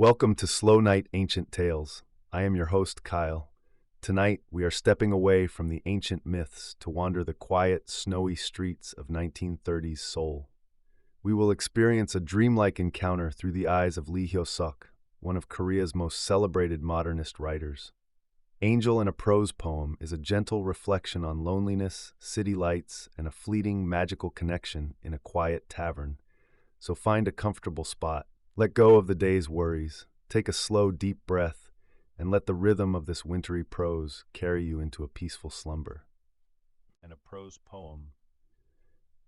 Welcome to Slow Night Ancient Tales. I am your host, Kyle. Tonight, we are stepping away from the ancient myths to wander the quiet, snowy streets of 1930s Seoul. We will experience a dreamlike encounter through the eyes of Lee Hyo-seok, one of Korea's most celebrated modernist writers. Angel in a Prose Poem is a gentle reflection on loneliness, city lights, and a fleeting magical connection in a quiet tavern. So find a comfortable spot. Let go of the day's worries, take a slow, deep breath, and let the rhythm of this wintry prose carry you into a peaceful slumber. And a prose poem.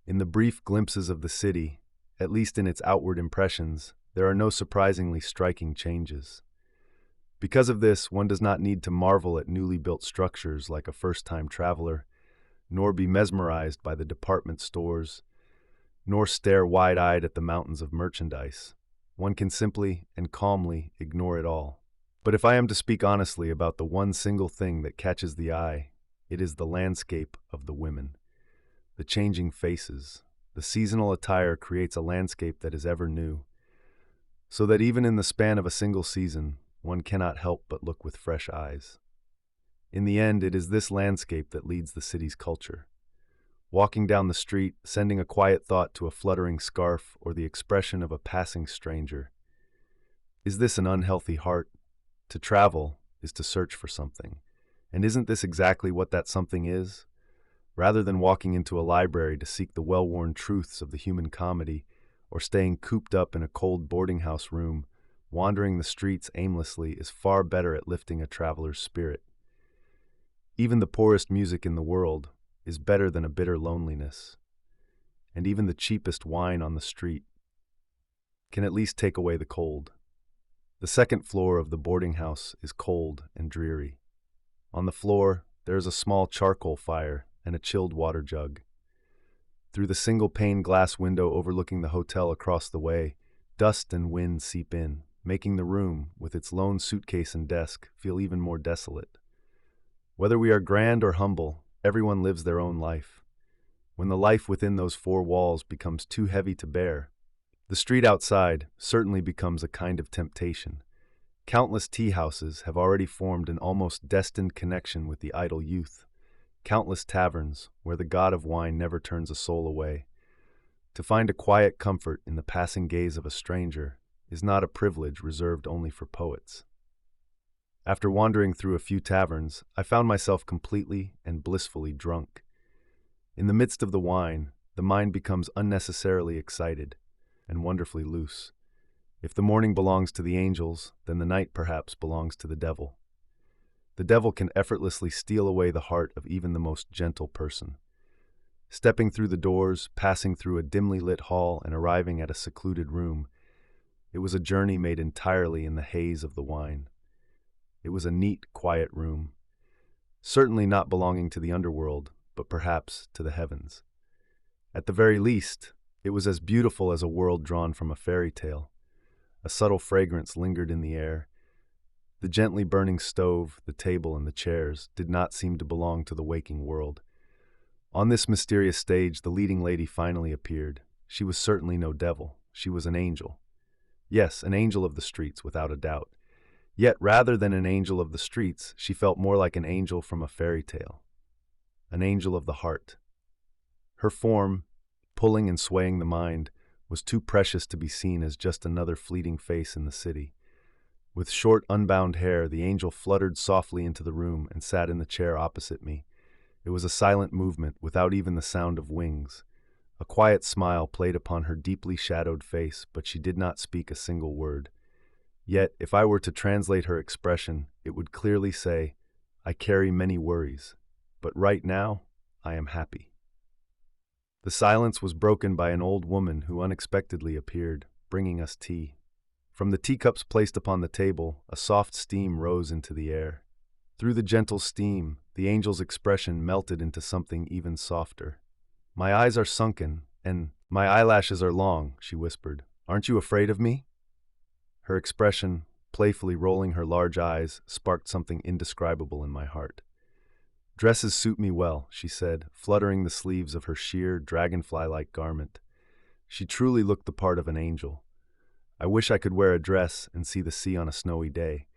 In the brief glimpses of the city, at least in its outward impressions, there are no surprisingly striking changes. Because of this, one does not need to marvel at newly built structures like a first-time traveler, nor be mesmerized by the department stores, nor stare wide-eyed at the mountains of merchandise. One can simply and calmly ignore it all. But if I am to speak honestly about the one single thing that catches the eye, it is the landscape of the women. The changing faces, the seasonal attire creates a landscape that is ever new, so that even in the span of a single season, one cannot help but look with fresh eyes. In the end, it is this landscape that leads the city's culture. Walking down the street, sending a quiet thought to a fluttering scarf or the expression of a passing stranger. Is this an unhealthy heart? To travel is to search for something. And isn't this exactly what that something is? Rather than walking into a library to seek the well-worn truths of the human comedy, or staying cooped up in a cold boarding house room, wandering the streets aimlessly is far better at lifting a traveler's spirit. Even the poorest music in the world is better than a bitter loneliness, and even the cheapest wine on the street can at least take away the cold. The second floor of the boarding house is cold and dreary. On the floor, there is a small charcoal fire and a chilled water jug. Through the single-pane glass window overlooking the hotel across the way, dust and wind seep in, making the room, with its lone suitcase and desk, feel even more desolate. Whether we are grand or humble, everyone lives their own life. When the life within those four walls becomes too heavy to bear, the street outside certainly becomes a kind of temptation. Countless teahouses have already formed an almost destined connection with the idle youth. Countless taverns where the god of wine never turns a soul away. To find a quiet comfort in the passing gaze of a stranger is not a privilege reserved only for poets. After wandering through a few taverns, I found myself completely and blissfully drunk. In the midst of the wine, the mind becomes unnecessarily excited and wonderfully loose. If the morning belongs to the angels, then the night perhaps belongs to the devil. The devil can effortlessly steal away the heart of even the most gentle person. Stepping through the doors, passing through a dimly lit hall, and arriving at a secluded room, it was a journey made entirely in the haze of the wine. It was a neat, quiet room, certainly not belonging to the underworld, but perhaps to the heavens. At the very least, it was as beautiful as a world drawn from a fairy tale. A subtle fragrance lingered in the air. The gently burning stove, the table, and the chairs did not seem to belong to the waking world. On this mysterious stage, the leading lady finally appeared. She was certainly no devil. She was an angel. Yes, an angel of the streets, without a doubt. Yet, rather than an angel of the streets, she felt more like an angel from a fairy tale. An angel of the heart. Her form, pulling and swaying the mind, was too precious to be seen as just another fleeting face in the city. With short, unbound hair, the angel fluttered softly into the room and sat in the chair opposite me. It was a silent movement, without even the sound of wings. A quiet smile played upon her deeply shadowed face, but she did not speak a single word. Yet, if I were to translate her expression, it would clearly say, "I carry many worries, but right now, I am happy." The silence was broken by an old woman who unexpectedly appeared, bringing us tea. From the teacups placed upon the table, a soft steam rose into the air. Through the gentle steam, the angel's expression melted into something even softer. "My eyes are sunken, and my eyelashes are long," she whispered. "Aren't you afraid of me?" Her expression, playfully rolling her large eyes, sparked something indescribable in my heart. "Dresses suit me well," she said, fluttering the sleeves of her sheer, dragonfly-like garment. She truly looked the part of an angel. I wish I could wear a dress and see the sea on a snowy day.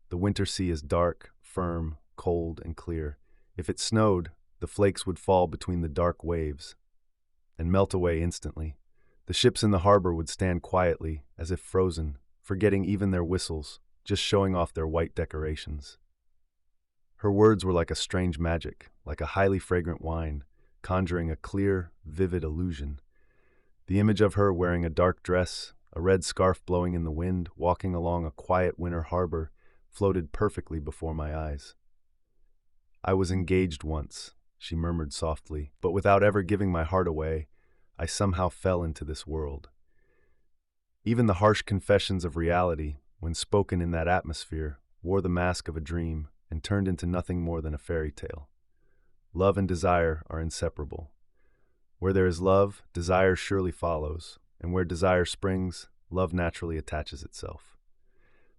The winter sea is dark, firm, cold, and clear. If it snowed, the flakes would fall between the dark waves and melt away instantly. The ships in the harbor would stand quietly, as if frozen, forgetting even their whistles, just showing off their white decorations. Her words were like a strange magic, like a highly fragrant wine, conjuring a clear, vivid illusion. The image of her wearing a dark dress, a red scarf blowing in the wind, walking along a quiet winter harbor, floated perfectly before my eyes. "I was engaged once," she murmured softly, "but without ever giving my heart away, I somehow fell into this world." Even the harsh confessions of reality, when spoken in that atmosphere, wore the mask of a dream and turned into nothing more than a fairy tale. Love and desire are inseparable. Where there is love, desire surely follows, and where desire springs, love naturally attaches itself.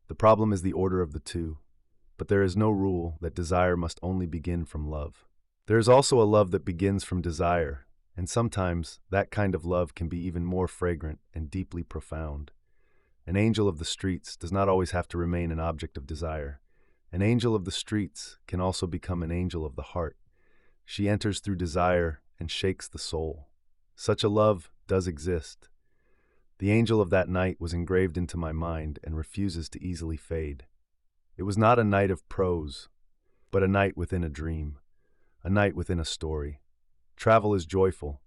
The problem is the order of the two, but there is no rule that desire must only begin from love. There is also a love that begins from desire, and sometimes that kind of love can be even more fragrant and deeply profound. An angel of the streets does not always have to remain an object of desire. An angel of the streets can also become an angel of the heart. She enters through desire and shakes the soul. Such a love does exist. The angel of that night was engraved into my mind and refuses to easily fade. It was not a night of prose, but a night within a dream, a night within a story. Travel is joyful.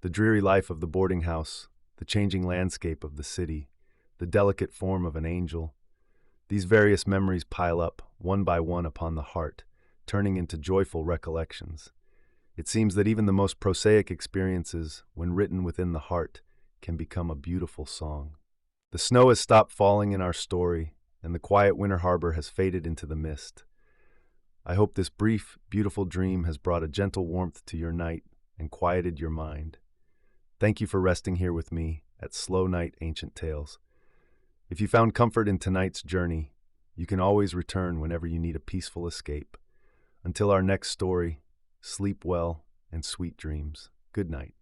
The dreary life of the boarding house, the changing landscape of the city, the delicate form of an angel. These various memories pile up, one by one, upon the heart, turning into joyful recollections. It seems that even the most prosaic experiences, when written within the heart, can become a beautiful song. The snow has stopped falling in our story, and the quiet winter harbor has faded into the mist. I hope this brief, beautiful dream has brought a gentle warmth to your night and quieted your mind. Thank you for resting here with me at Slow Night Ancient Tales. If you found comfort in tonight's journey, you can always return whenever you need a peaceful escape. Until our next story, sleep well and sweet dreams. Good night.